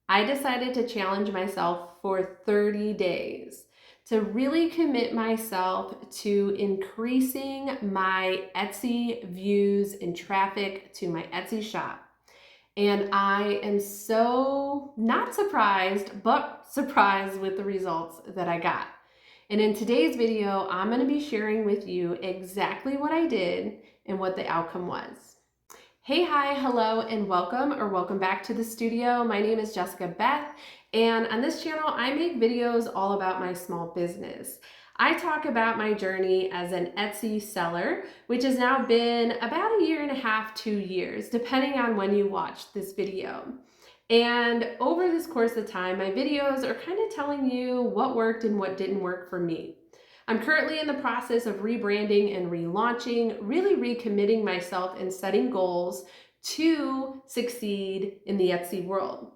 I decided to challenge myself for 30 days to really commit myself to increasing my Etsy views and traffic to my Etsy shop. And I am so not surprised, but surprised with the results that I got. And in today's video, I'm going to be sharing with you exactly what I did and what the outcome was. Hey, hi, hello, and welcome back to the studio. My name is Jessica Beth, and on this channel, I make videos all about my small business. I talk about my journey as an Etsy seller, which has now been about a year and a half, 2 years, depending on when you watch this video. And over this course of time, my videos are kind of telling you what worked and what didn't work for me. I'm currently in the process of rebranding and relaunching, really recommitting myself and setting goals to succeed in the Etsy world.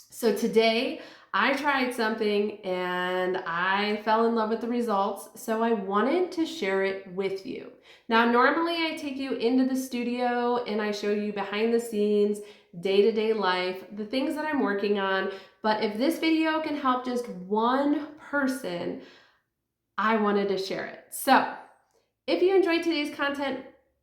So today I tried something and I fell in love with the results, so I wanted to share it with you. Now, normally I take you into the studio and I show you behind the scenes, day-to-day life, the things that I'm working on, but if this video can help just one person, I wanted to share it. So if you enjoyed today's content,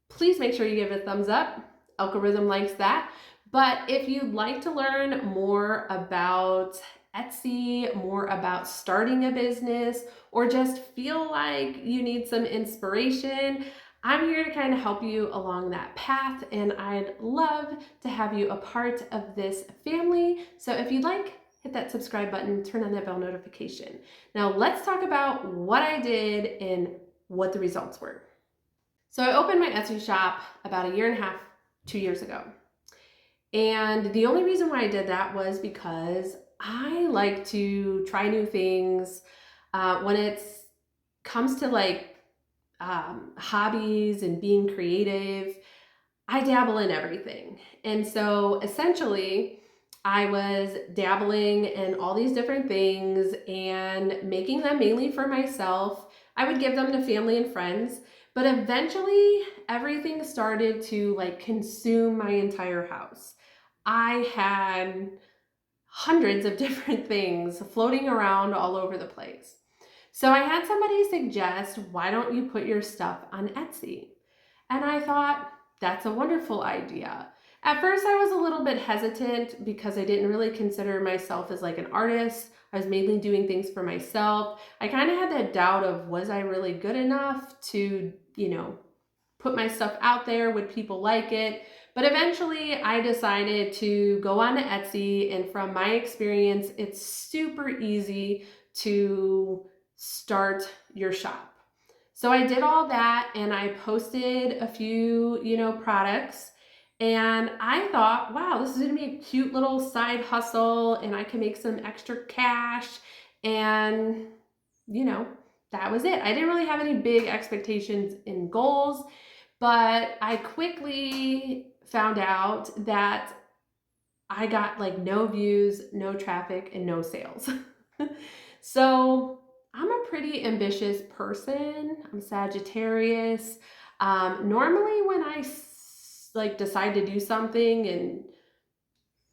please make sure you give it a thumbs up. Algorithm likes that. But if you'd like to learn more about Etsy, more about starting a business, or just feel like you need some inspiration, I'm here to kind of help you along that path, and I'd love to have you a part of this family. So if you'd like, hit that subscribe button, turn on that bell notification. Now let's talk about what I did and what the results were. So I opened my Etsy shop about a year and a half, 2 years ago. And the only reason why I did that was because I like to try new things. When it comes to hobbies and being creative, I dabble in everything. And so essentially, I was dabbling in all these different things and making them mainly for myself. I would give them to family and friends, but eventually everything started to consume my entire house. I had hundreds of different things floating around all over the place. So I had somebody suggest, why don't you put your stuff on Etsy? And I thought, that's a wonderful idea. At first, I was a little bit hesitant because I didn't really consider myself as an artist. I was mainly doing things for myself. I kind of had that doubt of, was I really good enough to, put my stuff out there? Would people like it? But eventually I decided to go on to Etsy, and from my experience, it's super easy to start your shop. So I did all that and I posted a few, products, and I thought, wow, this is gonna be a cute little side hustle and I can make some extra cash. And, that was it. I didn't really have any big expectations and goals, but I quickly found out that I got no views, no traffic, and no sales. So I'm a pretty ambitious person. I'm Sagittarius. Normally when I decide to do something and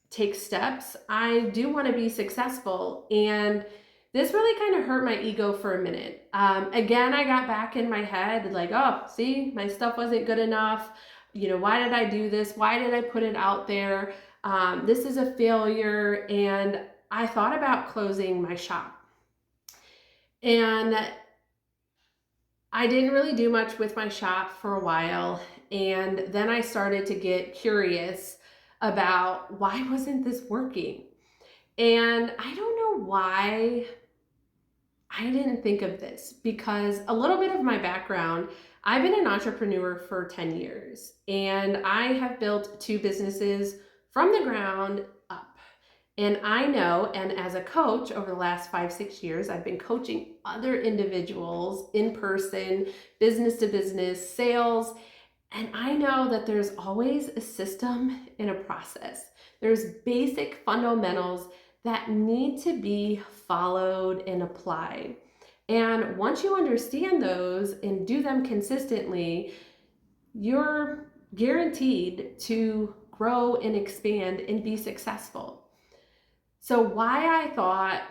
take steps, I do want to be successful. And this really kind of hurt my ego for a minute. Again, I got back in my head oh, see, my stuff wasn't good enough. Why did I do this? Why did I put it out there? This is a failure. And I thought about closing my shop. And I didn't really do much with my shop for a while. And then I started to get curious about, why wasn't this working? And I don't know why I didn't think of this, because a little bit of my background, I've been an entrepreneur for 10 years and I have built 2 businesses from the ground up. And I know, and as a coach over the last 5-6 years, I've been coaching other individuals in person, business to business, sales. And I know that there's always a system and a process. There's basic fundamentals that need to be followed and applied. And once you understand those and do them consistently, you're guaranteed to grow and expand and be successful. So why I thought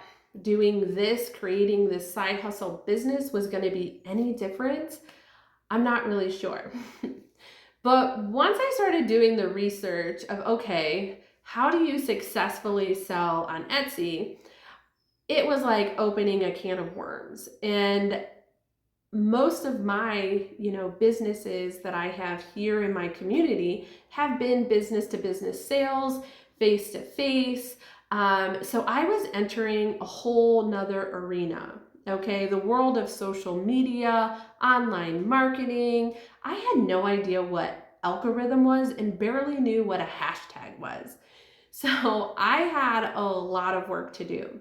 doing this, creating this side hustle business was going to be any different, I'm not really sure. But once I started doing the research of, okay, how do you successfully sell on Etsy? It was like opening a can of worms. And most of my, businesses that I have here in my community have been business to business sales, face to face. So I was entering a whole nother arena. Okay, the world of social media, online marketing. I had no idea what algorithm was and barely knew what a hashtag was. So I had a lot of work to do.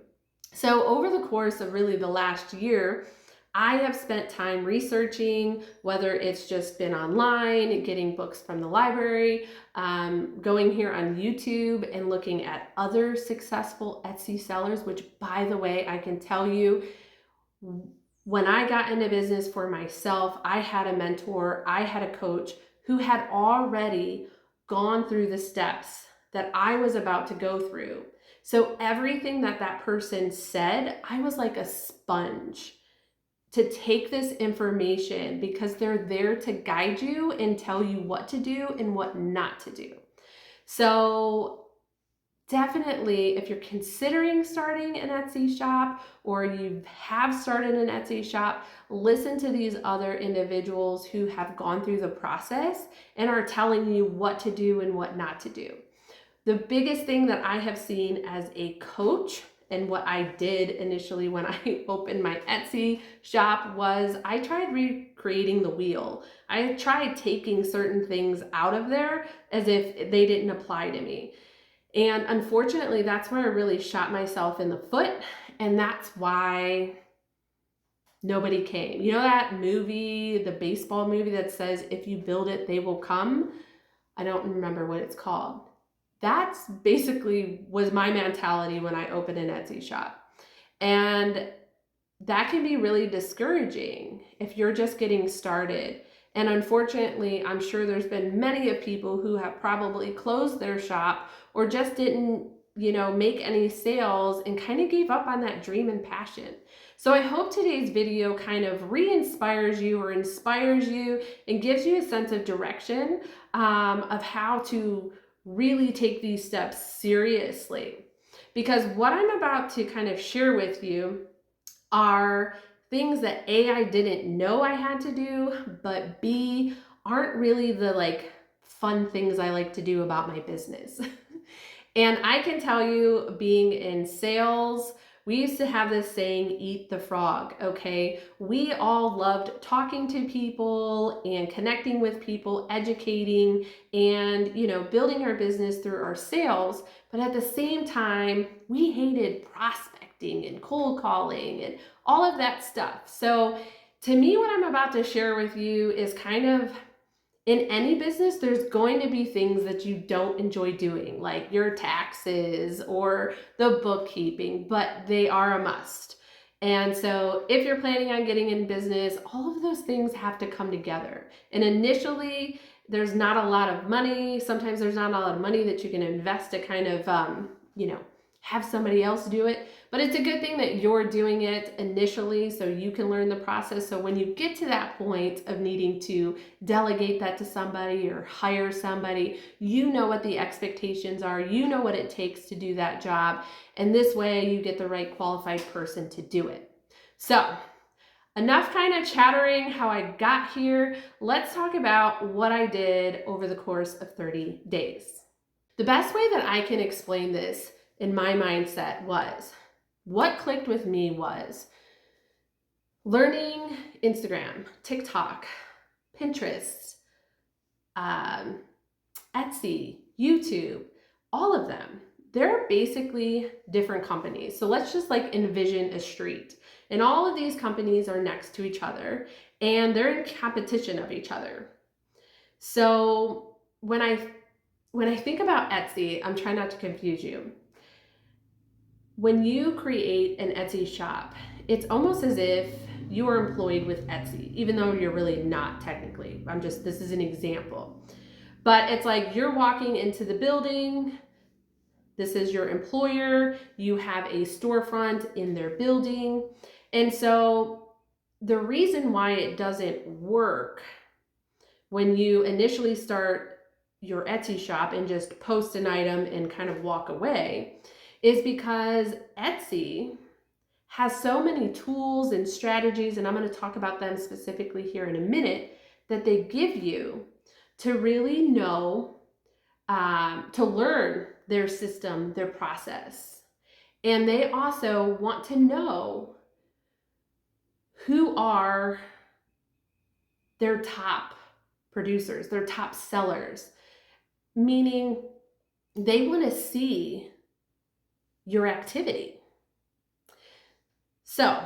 So over the course of really the last year, I have spent time researching, whether it's just been online, getting books from the library, going here on YouTube and looking at other successful Etsy sellers, which, by the way, I can tell you, when I got into business for myself, I had a mentor, I had a coach who had already gone through the steps that I was about to go through. So everything that that person said, I was like a sponge to take this information because they're there to guide you and tell you what to do and what not to do. So definitely, if you're considering starting an Etsy shop or you have started an Etsy shop, listen to these other individuals who have gone through the process and are telling you what to do and what not to do. The biggest thing that I have seen as a coach and what I did initially when I opened my Etsy shop was I tried recreating the wheel. I tried taking certain things out of there as if they didn't apply to me. And unfortunately, that's where I really shot myself in the foot. And that's why nobody came. You know that movie, the baseball movie that says, if you build it, they will come? I don't remember what it's called. That's basically was my mentality when I opened an Etsy shop. And that can be really discouraging if you're just getting started. And unfortunately, I'm sure there's been many of people who have probably closed their shop or just didn't, make any sales and kind of gave up on that dream and passion. So I hope today's video kind of re-inspires you or inspires you and gives you a sense of direction of how to really take these steps seriously. Because what I'm about to kind of share with you are things that A, I didn't know I had to do, but B, aren't really the fun things I like to do about my business. And I can tell you, being in sales, we used to have this saying, eat the frog, okay? We all loved talking to people and connecting with people, educating, and, building our business through our sales. But at the same time, we hated prospecting and cold calling and all of that stuff. So to me, what I'm about to share with you is kind of, in any business, there's going to be things that you don't enjoy doing, like your taxes or the bookkeeping, but they are a must. And so if you're planning on getting in business, all of those things have to come together. And initially, there's not a lot of money. Sometimes there's not a lot of money that you can invest to kind of, have somebody else do it. But it's a good thing that you're doing it initially so you can learn the process. So when you get to that point of needing to delegate that to somebody or hire somebody, you know what the expectations are, you know what it takes to do that job. And this way you get the right qualified person to do it. So enough kind of chattering how I got here. Let's talk about what I did over the course of 30 days. The best way that I can explain this in my mindset was, what clicked with me was learning Instagram, TikTok, Pinterest, Etsy, YouTube, all of them. They're basically different companies. So let's just envision a street. And all of these companies are next to each other and they're in competition of each other. So when I think about Etsy, I'm trying not to confuse you. When you create an Etsy shop, it's almost as if you are employed with Etsy, even though you're really not technically. This is an example. But it's like you're walking into the building, This is your employer. You have a storefront in their building. And so the reason why it doesn't work when you initially start your Etsy shop and just post an item and kind of walk away is because Etsy has so many tools and strategies, and I'm going to talk about them specifically here in a minute, that they give you to really know, to learn their system, their process. And they also want to know who are their top producers, their top sellers, meaning they want to see your activity. So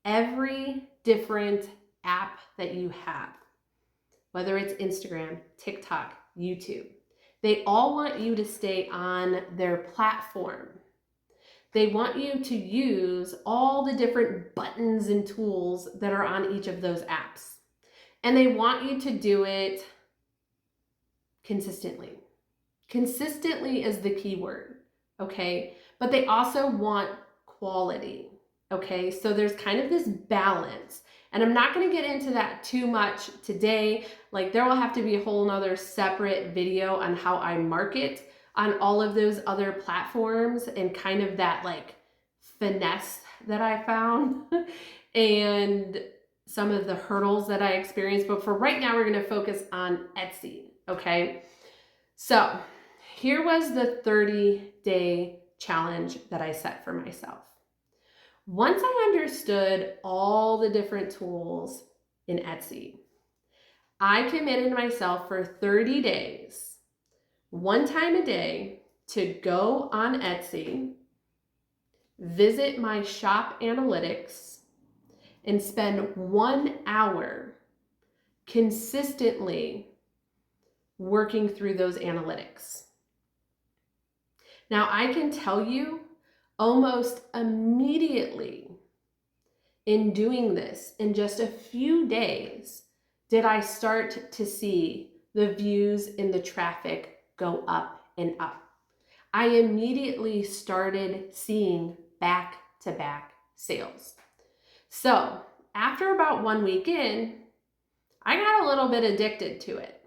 every different app that you have, whether it's Instagram, TikTok, YouTube, they all want you to stay on their platform. They want you to use all the different buttons and tools that are on each of those apps. And they want you to do it consistently. Consistently is the key word, okay? But they also want quality, okay? So there's kind of this balance. And I'm not going to get into that too much today. Like, there will have to be a whole nother separate video on how I market on all of those other platforms and kind of that like finesse that I found and some of the hurdles that I experienced. But for right now, we're going to focus on Etsy, okay? So here was the 30-day challenge that I set for myself. Once I understood all the different tools in Etsy, I committed myself for 30 days, one time a day, to go on Etsy, visit my shop analytics, and spend 1 hour consistently working through those analytics. Now, I can tell you almost immediately in doing this, in just a few days, did I start to see the views and the traffic go up and up. I immediately started seeing back-to-back sales. So after about 1 week in, I got a little bit addicted to it.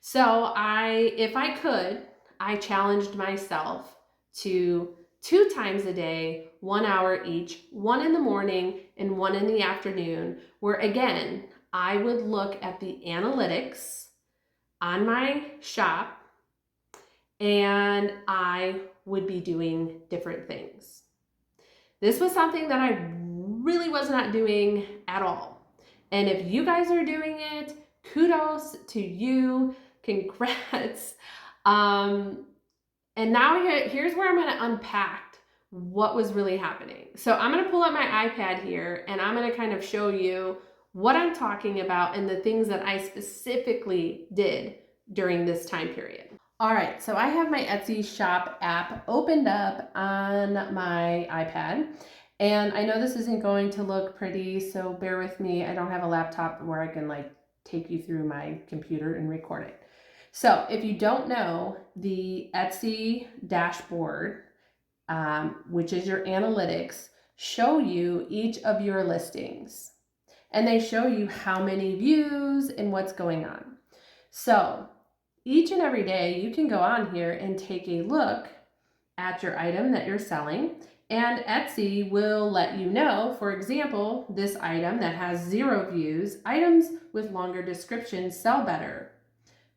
So if I could, I challenged myself to 2 times a day, 1 hour each, one in the morning and one in the afternoon, where again, I would look at the analytics on my shop and I would be doing different things. This was something that I really was not doing at all. And if you guys are doing it, kudos to you, congrats. And now here's where I'm going to unpack what was really happening. So I'm going to pull up my iPad here and I'm going to kind of show you what I'm talking about and the things that I specifically did during this time period. All right, so I have my Etsy shop app opened up on my iPad. And I know this isn't going to look pretty, so bear with me. I don't have a laptop where I can like take you through my computer and record it. So if you don't know, the Etsy dashboard, which is your analytics, show you each of your listings. And they show you how many views and what's going on. So each and every day you can go on here and take a look at your item that you're selling. And Etsy will let you know, for example, this item that has 0 views, items with longer descriptions sell better.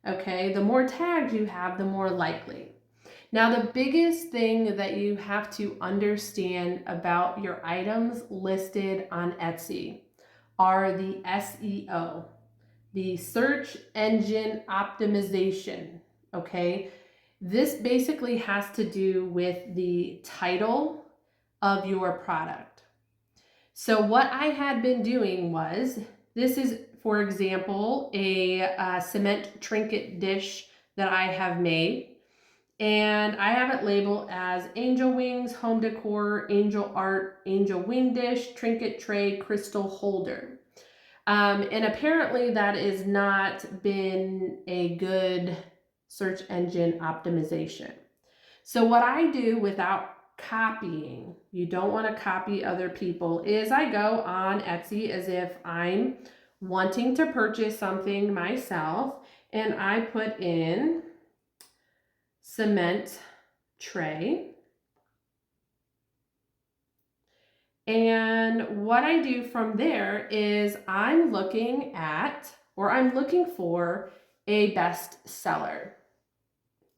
Okay, the more tags you have, the more likely. Now, the biggest thing that you have to understand about your items listed on Etsy are the SEO, the search engine optimization, okay? This basically has to do with the title of your product. So what I had been doing was, this is, for example, a cement trinket dish that I have made. And I have it labeled as angel wings, home decor, angel art, angel wing dish, trinket tray, crystal holder. And apparently that has not been a good search engine optimization. So what I do without copying, you don't want to copy other people, is I go on Etsy as if I'm wanting to purchase something myself, and I put in cement tray. And what I do from there is I'm looking for a best seller.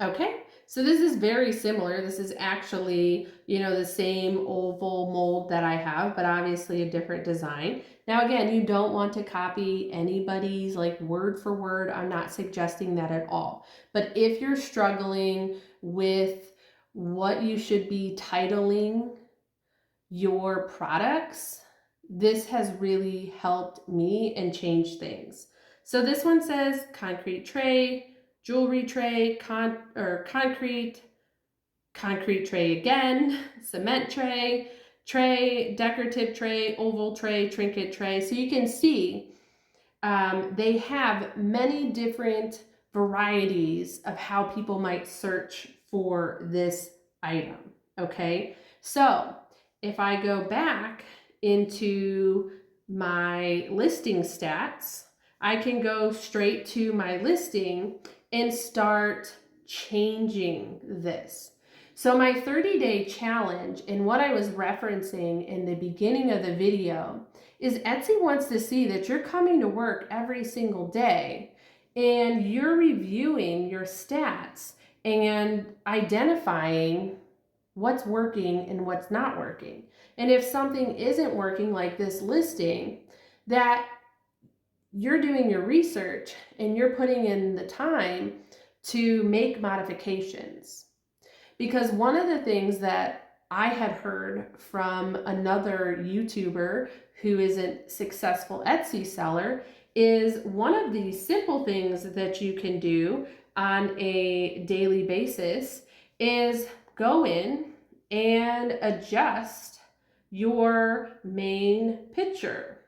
Okay, so this is very similar. This is actually, the same oval mold that I have, but obviously a different design. Now, again, you don't want to copy anybody's like word for word. I'm not suggesting that at all. But if you're struggling with what you should be titling your products, this has really helped me and changed things. So this one says concrete tray, jewelry tray, concrete tray again, cement tray, decorative tray, oval tray, trinket tray. So you can see they have many different varieties of how people might search for this item. Okay, so if I go back into my listing stats, I can go straight to my listing and start changing this. So my 30-day challenge, and what I was referencing in the beginning of the video, is Etsy wants to see that you're coming to work every single day and you're reviewing your stats and identifying what's working and what's not working. And if something isn't working, like this listing, that you're doing your research and you're putting in the time to make modifications. Because one of the things that I had heard from another YouTuber who is a successful Etsy seller is one of the simple things that you can do on a daily basis is go in and adjust your main picture.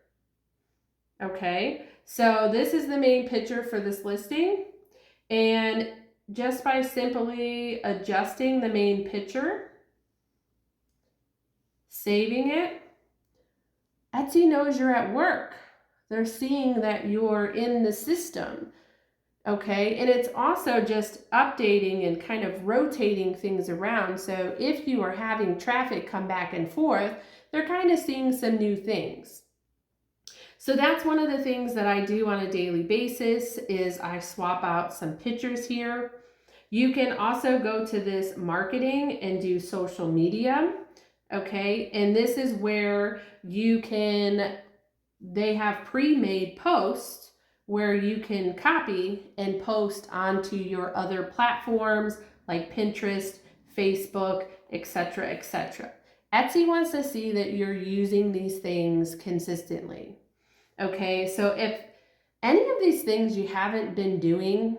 Okay, so this is the main picture for this listing, and just by simply adjusting the main picture, saving it, Etsy knows you're at work. They're seeing that you're in the system. Okay, and it's also just updating and kind of rotating things around. So if you are having traffic come back and forth, they're kind of seeing some new things. So that's one of the things that I do on a daily basis is I swap out some pictures here. You can also go to this marketing and do social media. Okay, and this is where they have pre-made posts where you can copy and post onto your other platforms like Pinterest, Facebook, etc., etc. Etsy wants to see that you're using these things consistently. Okay, so if any of these things you haven't been doing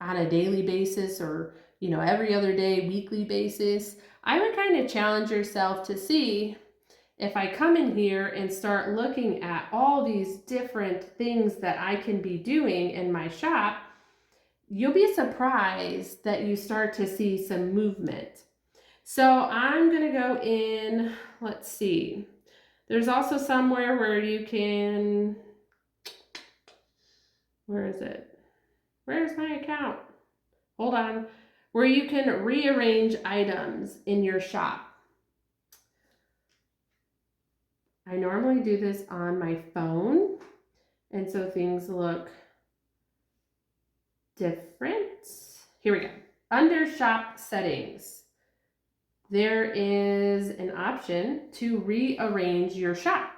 on a daily basis or, every other day, weekly basis, I would kind of challenge yourself to see if I come in here and start looking at all these different things that I can be doing in my shop, you'll be surprised that you start to see some movement. So I'm going to go in, let's see. There's also somewhere where you can, where is it? Where's my account? Hold on. Where you can rearrange items in your shop. I normally do this on my phone, and so things look different. Here we go. Under shop settings, there is an option to rearrange your shop.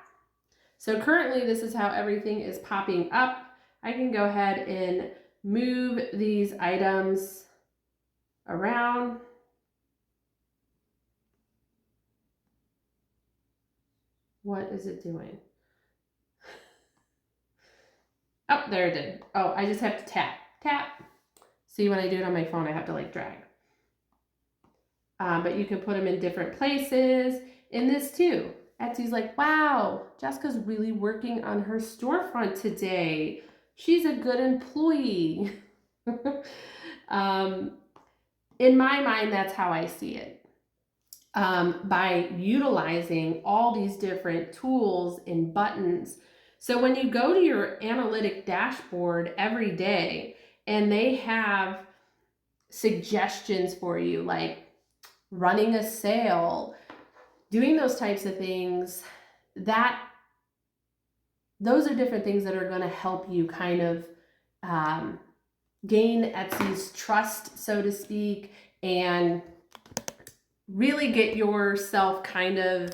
So currently this is how everything is popping up. I can go ahead and move these items around. What is it doing? Oh, there it did. Oh, I just have to tap. See, when I do it on my phone, I have to like drag. But you can put them in different places. In this too, Etsy's like, wow, Jessica's really working on her storefront today. She's a good employee. In my mind, that's how I see it. By utilizing all these different tools and buttons. So when you go to your analytic dashboard every day and they have suggestions for you, like running a sale, doing those types of things, those are different things that are going to help you kind of gain Etsy's trust, so to speak, and really get yourself kind of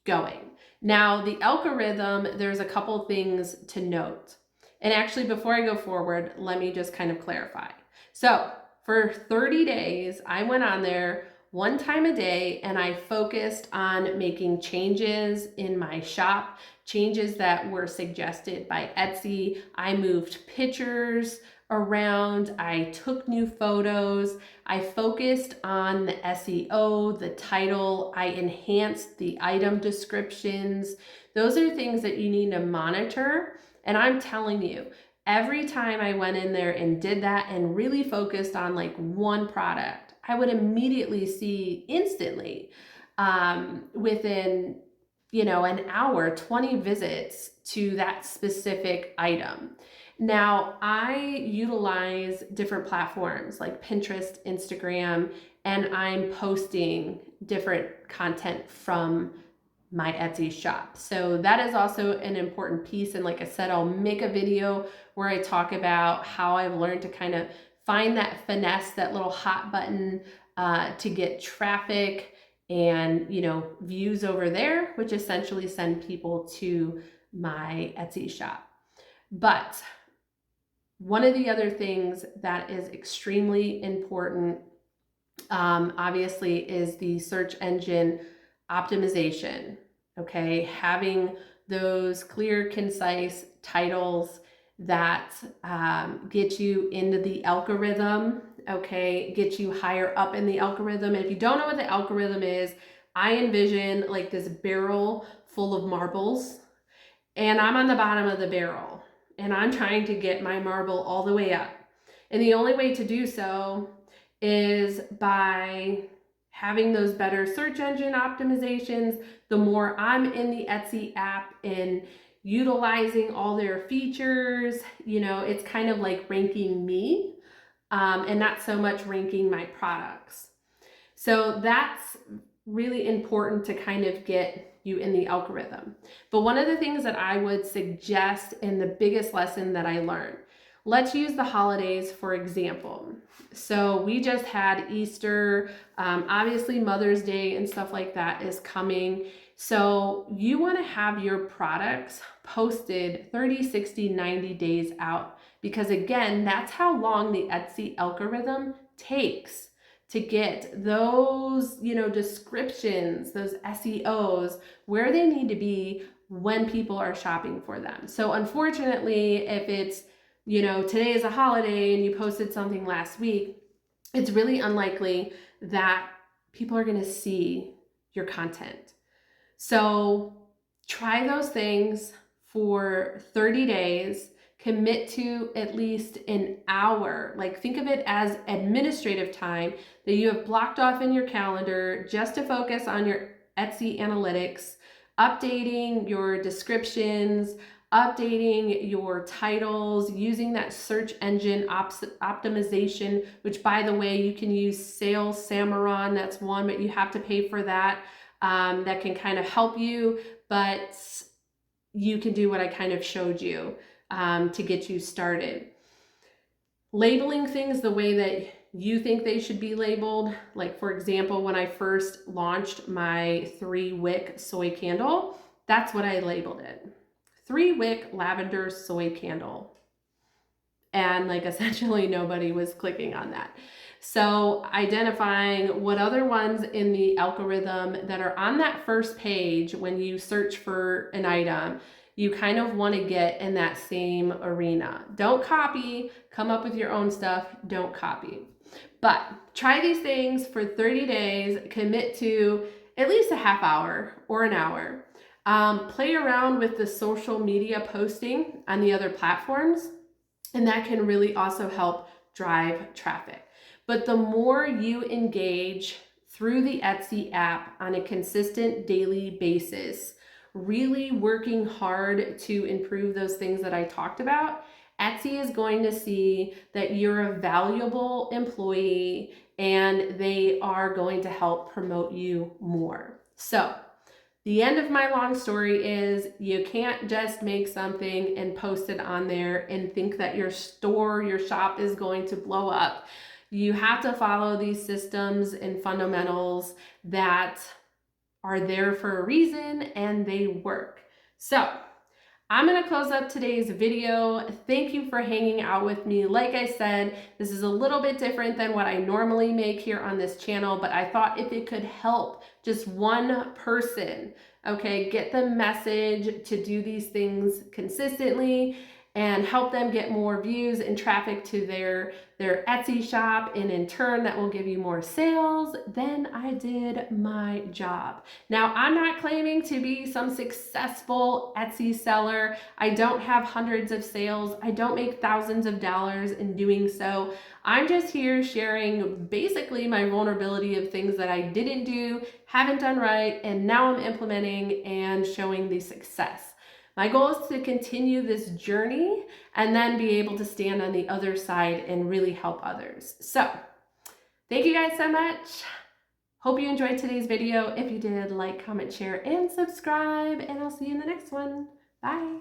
going. Now, the algorithm, there's a couple things to note. And actually, before I go forward, let me just kind of clarify. So for 30 days, I went on there one time a day and I focused on making changes in my shop, changes that were suggested by Etsy. I moved pictures around, I took new photos, I focused on the SEO, the title, I enhanced the item descriptions. Those are things that you need to monitor. And I'm telling you, every time I went in there and did that and really focused on like one product, I would immediately see instantly within an hour, 20 visits to that specific item. Now, I utilize different platforms like Pinterest, Instagram, and I'm posting different content from my Etsy shop. So that is also an important piece. And like I said, I'll make a video where I talk about how I've learned to kind of find that finesse, that little hot button to get traffic and views over there, which essentially send people to my Etsy shop. But one of the other things that is extremely important, obviously, is the search engine optimization. Okay, having those clear, concise titles that get you into the algorithm, okay, get you higher up in the algorithm. And if you don't know what the algorithm is, I envision like this barrel full of marbles, and I'm on the bottom of the barrel, and I'm trying to get my marble all the way up. And the only way to do so is by having those better search engine optimizations. The more I'm in the Etsy app and utilizing all their features, it's kind of like ranking me and not so much ranking my products. So that's really important to kind of get you in the algorithm. But one of the things that I would suggest, and the biggest lesson that I learned, let's use the holidays for example. So we just had Easter, obviously Mother's Day and stuff like that is coming. So you want to have your products posted 30, 60, 90 days out, because again, that's how long the Etsy algorithm takes to get those, descriptions, those SEOs where they need to be when people are shopping for them. So unfortunately, if it's, today is a holiday and you posted something last week, it's really unlikely that people are going to see your content. So try those things for 30 days. Commit to at least an hour. Like think of it as administrative time that you have blocked off in your calendar just to focus on your Etsy analytics, updating your descriptions, updating your titles, using that search engine optimization, which by the way, you can use Sales Samaron. That's one, but you have to pay for that. That can kind of help you, but you can do what I kind of showed you to get you started. Labeling things the way that you think they should be labeled. Like for example, when I first launched my 3-wick soy candle, that's what I labeled it. 3-wick lavender soy candle. And like essentially nobody was clicking on that. So identifying what other ones in the algorithm that are on that first page when you search for an item, you kind of want to get in that same arena. Don't copy, come up with your own stuff, don't copy. But try these things for 30 days, commit to at least a half hour or an hour. Play around with the social media posting on the other platforms, and that can really also help drive traffic. But the more you engage through the Etsy app on a consistent daily basis, really working hard to improve those things that I talked about, Etsy is going to see that you're a valuable employee and they are going to help promote you more. So, the end of my long story is you can't just make something and post it on there and think that your store, your shop is going to blow up. You have to follow these systems and fundamentals that are there for a reason and they work. So, I'm going to close up today's video. Thank you for hanging out with me. Like I said, this is a little bit different than what I normally make here on this channel, but I thought if it could help just one person, okay, get the message to do these things consistently and help them get more views and traffic to their Etsy shop, and in turn that will give you more sales, then I did my job. Now, I'm not claiming to be some successful Etsy seller. I don't have hundreds of sales. I don't make thousands of dollars in doing so. I'm just here sharing basically my vulnerability of things that I didn't do, haven't done right, and now I'm implementing and showing the success. My goal is to continue this journey and then be able to stand on the other side and really help others. So, thank you guys so much. Hope you enjoyed today's video. If you did, like, comment, share, and subscribe, and I'll see you in the next one. Bye.